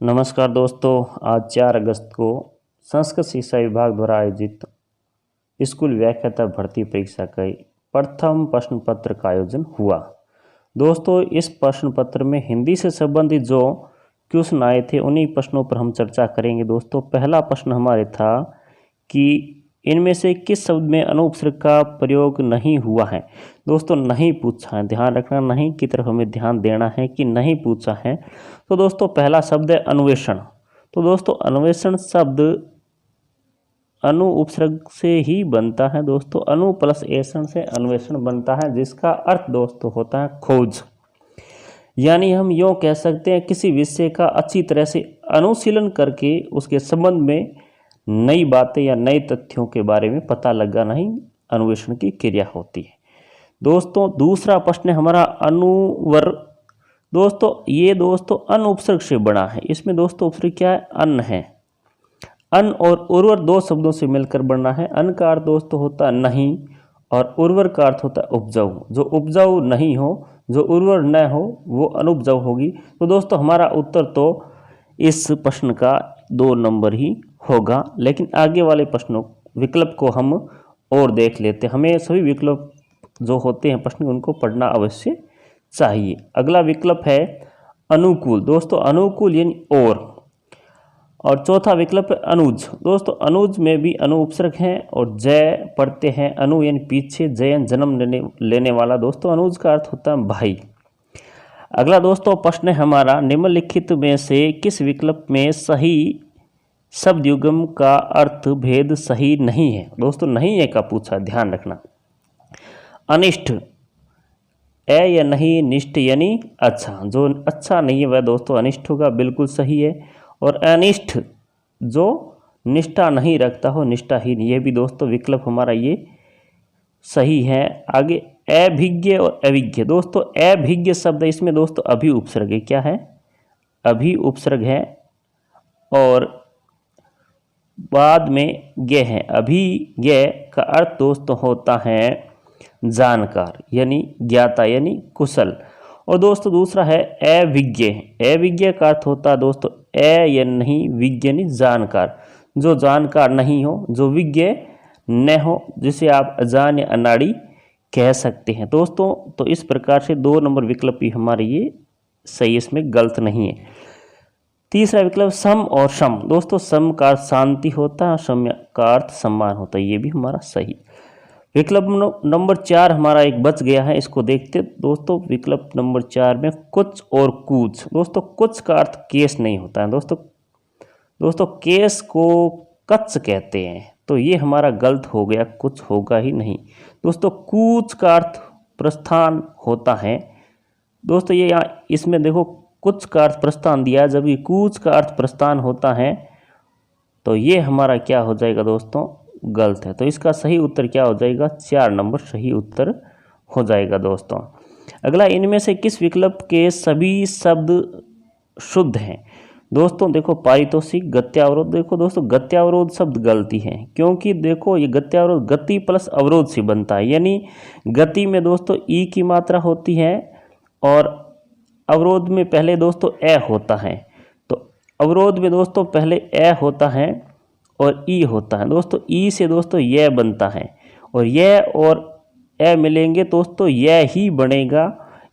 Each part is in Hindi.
नमस्कार दोस्तों, आज 4 अगस्त को संस्कृत शिक्षा विभाग द्वारा आयोजित स्कूल व्याख्याता भर्ती परीक्षा का प्रथम प्रश्न पत्र का आयोजन हुआ। दोस्तों, इस प्रश्न पत्र में हिंदी से संबंधित जो क्वेश्चन आए थे उन्हीं प्रश्नों पर हम चर्चा करेंगे। दोस्तों, पहला प्रश्न हमारे था कि इनमें से किस शब्द में अनुपसर्ग का प्रयोग नहीं हुआ है। दोस्तों, नहीं पूछा है, ध्यान रखना, नहीं की तरफ हमें ध्यान देना है कि नहीं पूछा है। तो दोस्तों, पहला शब्द है अन्वेषण। तो दोस्तों, अन्वेषण शब्द अनु उपसर्ग से ही बनता है। दोस्तों, अनु प्लस ऐषण से अन्वेषण बनता है, जिसका अर्थ दोस्तों होता है खोज। यानी हम यूँ कह सकते हैं किसी विषय का अच्छी तरह से अनुशीलन करके उसके संबंध में नई बातें या नए तथ्यों के बारे में पता लगाना ही अन्वेषण की क्रिया होती है। दोस्तों, दूसरा प्रश्न है हमारा अनुवर। दोस्तों, ये दोस्तों अन उपसर्ग से बना है। इसमें दोस्तों उपसर्ग क्या है? अन है। अन और उर्वर दो शब्दों से मिलकर बना है। अन का अर्थ दोस्तों होता है नहीं और उर्वर का अर्थ होता है उपजाऊ। जो उपजाऊ नहीं हो, जो उर्वर न हो, वो अनुपजाऊ होगी। तो दोस्तों, हमारा उत्तर तो इस प्रश्न का 2 नंबर ही होगा। लेकिन आगे वाले प्रश्नों विकल्प को हम और देख लेते हैं। हमें सभी विकल्प जो होते हैं प्रश्न उनको पढ़ना अवश्य चाहिए। अगला विकल्प है अनुकूल। दोस्तों, अनुकूल यानी और चौथा विकल्प है अनुज। दोस्तों, अनुज में भी अनु उपसर्ग है और जय पढ़ते हैं। अनु यानी पीछे, जयन जन्म लेने वाला। दोस्तों, अनुज का अर्थ होता है भाई। अगला दोस्तों प्रश्न है हमारा, निम्नलिखित में से किस विकल्प में सही शब्द युग्म का अर्थ भेद सही नहीं है। दोस्तों, नहीं है का पूछा, ध्यान रखना। अनिष्ट, ए या नहीं, निष्ठ यानी अच्छा। जो अच्छा नहीं है वह दोस्तों अनिष्ट होगा, बिल्कुल सही है। और अनिष्ठ जो निष्ठा नहीं रखता हो, निष्ठाहीन, यह भी दोस्तों विकल्प हमारा ये सही है। आगे अभिज्ञ और अविज्ञ। दोस्तों, अभिज्ञ शब्द है, इसमें दोस्तों अभी उपसर्ग है। क्या है? अभी उपसर्ग है और बाद में ज्ञ है। अभिज्ञ का अर्थ दोस्तों होता है जानकार यानी ज्ञाता यानी कुशल। और दोस्तों दूसरा है अविज्ञ। अविज्ञ का अर्थ होता है दोस्तों या नहीं, विज्ञ यानी जानकार। जो जानकार नहीं हो, जो विज्ञ न हो, जिसे आप अजान या अनाड़ी कह सकते हैं। दोस्तों, तो इस प्रकार से 2 नंबर विकल्प ही हमारे ये सही, इसमें गलत नहीं है। तीसरा विकल्प सम और शम। दोस्तों, सम का अर्थ शांति होता है, सम का अर्थ सम्मान होता है, ये भी हमारा सही। विकल्प नंबर 4 हमारा एक बच गया है, इसको देखते दोस्तों। विकल्प नंबर 4 में कुछ और कूच। दोस्तों, कुछ का अर्थ केस नहीं होता है। दोस्तों केस को कच्च कहते हैं, तो ये हमारा गलत हो गया, कुछ होगा ही नहीं। दोस्तों, कूच का अर्थ प्रस्थान होता है। दोस्तों, ये यहाँ इसमें देखो कुछ का अर्थ प्रस्थान दिया है, जबकि कूच का अर्थ प्रस्थान होता है, तो ये हमारा क्या हो जाएगा दोस्तों? गलत है। तो इसका सही उत्तर क्या हो जाएगा? 4 नंबर सही उत्तर हो जाएगा दोस्तों। अगला, इनमें से किस विकल्प के सभी शब्द शुद्ध हैं। दोस्तों देखो, पारितोषिक, गत्यावरोध। देखो दोस्तों, गत्यावरोध शब्द गलती है, क्योंकि देखो ये गत्यावरोध गति प्लस अवरोध से बनता है। यानी गति में दोस्तों ई की मात्रा होती है और अवरोध में पहले दोस्तों ए होता है। तो अवरोध में दोस्तों पहले ए होता है और ई होता है। दोस्तों, ई से दोस्तों यह बनता है और यह और ए मिलेंगे दोस्तों यह ही बनेगा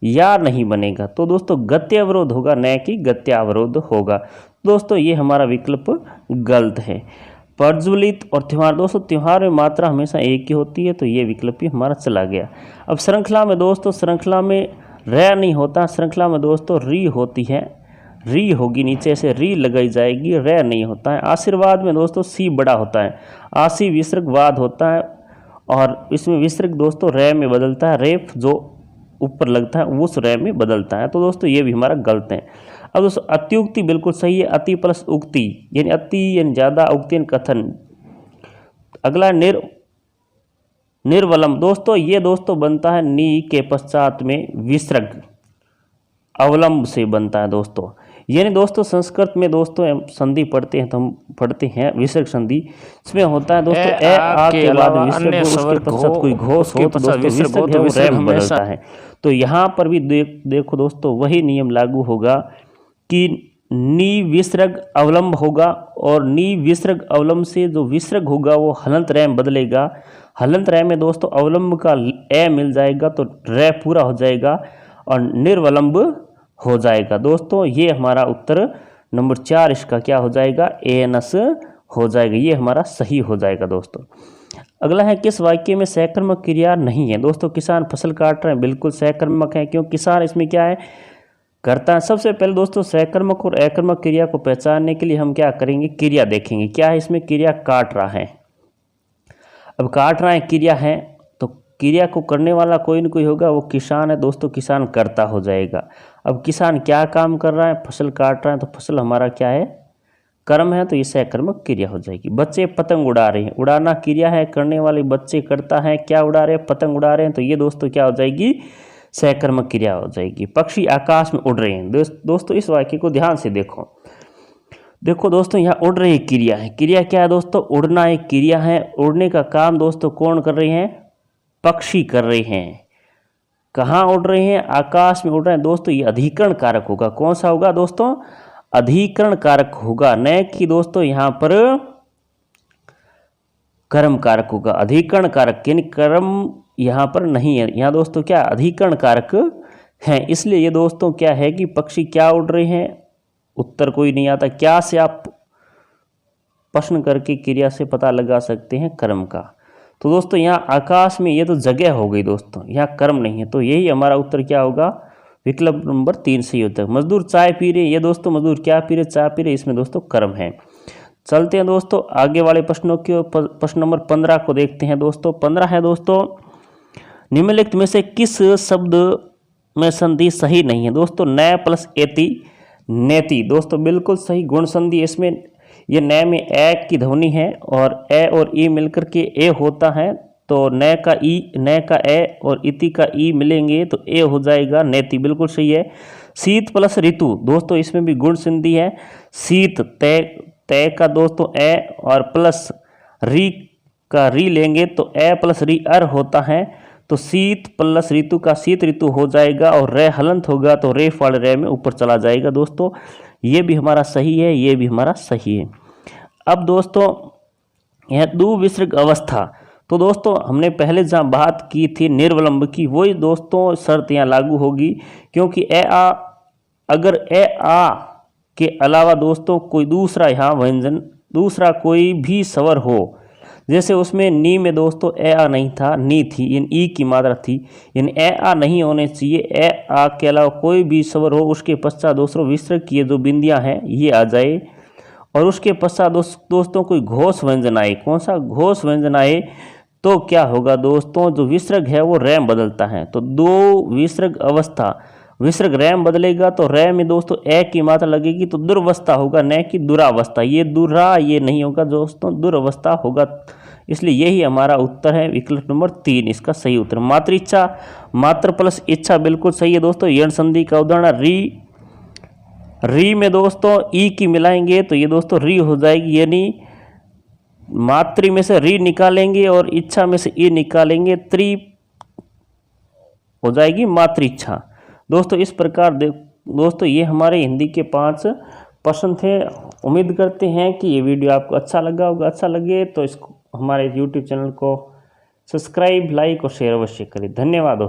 या नहीं बनेगा। तो दोस्तों गत्यावरोध होगा, न कि गत्यावरोध होगा। दोस्तों, ये हमारा विकल्प गलत है। प्रज्वलित और त्यौहार। दोस्तों, त्यौहार में मात्रा हमेशा एक ही होती है, तो ये विकल्प ही हमारा चला गया। अब श्रृंखला में दोस्तों, श्रृंखला में रे नहीं होता, श्रृंखला में दोस्तों री होती है। री होगी, नीचे से री लगाई जाएगी, रे नहीं होता है। आशीर्वाद में दोस्तों सी बड़ा होता है, आशी विसर्ग वाद होता है और इसमें विसर्ग दोस्तों रे में बदलता है। रेफ जो ऊपर लगता है उस रे में बदलता है। तो दोस्तों ये भी हमारा गलत है। अब दोस्तों अत्युक्ति बिल्कुल सही है। अति प्लस उक्ति यानी अति यानी ज़्यादा, उक्ति यानी कथन। अगला निर्वलम। दोस्तों, ये दोस्तों बनता है नी के पश्चात में विसर्ग अवलंब से बनता है दोस्तों। यानी दोस्तों संस्कृत में दोस्तों संधि पढ़ते हैं तो हम पढ़ते हैं विसर्ग संधि। इसमें होता है दोस्तों ए आ के बाद विसर्ग, उसके पश्चात कोई घोष हो तो दोस्तों विसर्ग है वो रे में बदलता है। तो यहाँ पर भी देखो दोस्तों वही नियम लागू होगा कि नी विसर्ग अवलंब होगा और नी विसर्ग अवलंब से जो विसर्ग होगा वो हलंत रै में बदलेगा। हलंत रै में दोस्तों अवलंब का ए मिल जाएगा तो रै पूरा हो जाएगा और निर्वलंब हो जाएगा। दोस्तों ये हमारा उत्तर नंबर 4 इसका क्या हो जाएगा, एएनएस हो जाएगा। ये हमारा सही हो जाएगा। दोस्तों अगला है किस वाक्य में सहकर्मक क्रिया नहीं है। दोस्तों किसान फसल काट रहे हैं, बिल्कुल सहकर्मक है क्योंकि किसान इसमें क्या है करता है। सबसे पहले दोस्तों सहकर्मक और अकर्मक क्रिया को पहचानने के लिए हम क्या करेंगे, क्रिया देखेंगे। क्या है इसमें, क्रिया काट रहा है। अब काट रहा है क्रिया है तो क्रिया को करने वाला कोई न कोई होगा, वो किसान है। दोस्तों किसान करता हो जाएगा। अब किसान क्या काम कर रहा है, फसल काट रहा है, तो फसल हमारा क्या है, कर्म है, तो ये सहकर्मक क्रिया हो जाएगी। बच्चे पतंग उड़ा रहे हैं, उड़ाना क्रिया है, करने वाले बच्चे करता है, क्या उड़ा रहे हैं, पतंग उड़ा रहे हैं, तो ये दोस्तों क्या हो जाएगी, सहकर्मक क्रिया हो जाएगी। पक्षी आकाश में उड़ रहे हैं। दोस्तों इस वाक्य को ध्यान से देखो दोस्तों, यहाँ उड़ रही क्रिया है। क्रिया क्या है दोस्तों, उड़ना एक क्रिया है। उड़ने का काम दोस्तों कौन कर रहे हैं, पक्षी कर रहे हैं। कहाँ उड़ रहे हैं, आकाश में उड़ रहे हैं। दोस्तों ये अधिकरण कारक होगा। कौन सा होगा दोस्तों, अधिकरण कारक होगा, न कि दोस्तों यहाँ पर कर्म कारक होगा। अधिकरण कारक यानी कर्म यहाँ पर नहीं है, यहाँ दोस्तों क्या अधिकरण कारक है। इसलिए ये दोस्तों क्या है कि पक्षी क्या उड़ रहे हैं, उत्तर कोई नहीं आता। क्या से आप प्रश्न करके क्रिया से पता लगा सकते हैं कर्म का। तो दोस्तों यहाँ आकाश में ये तो जगह हो गई दोस्तों, यहाँ कर्म नहीं है, तो यही हमारा उत्तर क्या होगा, विकल्प नंबर 3 सही होता है। मजदूर चाय पी रहे, ये दोस्तों मजदूर क्या पी रहे, चाय पी रहे, इसमें दोस्तों कर्म है। चलते हैं दोस्तों आगे वाले प्रश्नों के, प्रश्न नंबर 15 को देखते हैं। दोस्तों 15 है दोस्तों, निम्नलिखित में से किस शब्द में संधि सही नहीं है। दोस्तों न प्लस एति, नेति, दोस्तों बिल्कुल सही गुण संधि। इसमें ये न में ए की ध्वनि है और ए और ई मिलकर के ए होता है, तो न का ई, न का ए और इति का ई मिलेंगे तो ए हो जाएगा नेति, बिल्कुल सही है। शीत प्लस ऋतु, दोस्तों इसमें भी गुण संधि है। शीत तय का दोस्तों ए और प्लस री का री लेंगे तो ए प्लस री अर होता है, तो शीत प्लस ऋतु का शीत ऋतु हो जाएगा और रे हलंत होगा तो रे फल रे में ऊपर चला जाएगा। दोस्तों ये भी हमारा सही है, ये भी हमारा सही है। अब दोस्तों यह द्विविसर्ग अवस्था, तो दोस्तों हमने पहले जहाँ बात की थी निर्वलंब की, वही दोस्तों शर्त यहाँ लागू होगी, क्योंकि ए आ, अगर ए आ के अलावा दोस्तों कोई दूसरा यहाँ व्यंजन, दूसरा कोई भी स्वर हो, जैसे उसमें नी में दोस्तों ए आ नहीं था, नी थी, इन ई की मात्रा थी, इन ए आ नहीं होने चाहिए। ए आ के अलावा कोई भी स्वर हो, उसके पश्चात दोस्तों विसर्ग की जो बिंदियां हैं ये आ जाए, और उसके पश्चात दोस्तों कोई घोष व्यंजन आए। कौन सा घोष व्यंजन आए तो क्या होगा दोस्तों, जो विसर्ग है वो रैम बदलता है। तो दो विसर्ग अवस्था, विसर्ग रैम बदलेगा तो रै में दोस्तों ए की मात्रा लगेगी तो दुर्वस्था होगा, न कि दुरावस्था। ये दुरा ये नहीं होगा दोस्तों, दुरावस्था होगा। इसलिए यही हमारा उत्तर है, विकल्प नंबर 3 इसका सही उत्तर। मातृइच्छा, मात्र प्लस इच्छा, बिल्कुल सही है दोस्तों। यण संधि का उदाहरण री में दोस्तों ई की मिलाएंगे तो ये दोस्तों री हो जाएगी, यानी मातृ में से री निकालेंगे और इच्छा में से ई निकालेंगे, त्रि हो जाएगी मातृइच्छा। दोस्तों इस प्रकार दोस्तों ये हमारे हिंदी के 5 प्रश्न थे। उम्मीद करते हैं कि ये वीडियो आपको अच्छा लगा होगा। अच्छा लगे तो इसको हमारे YouTube चैनल को सब्सक्राइब, लाइक और शेयर अवश्य करें। धन्यवाद।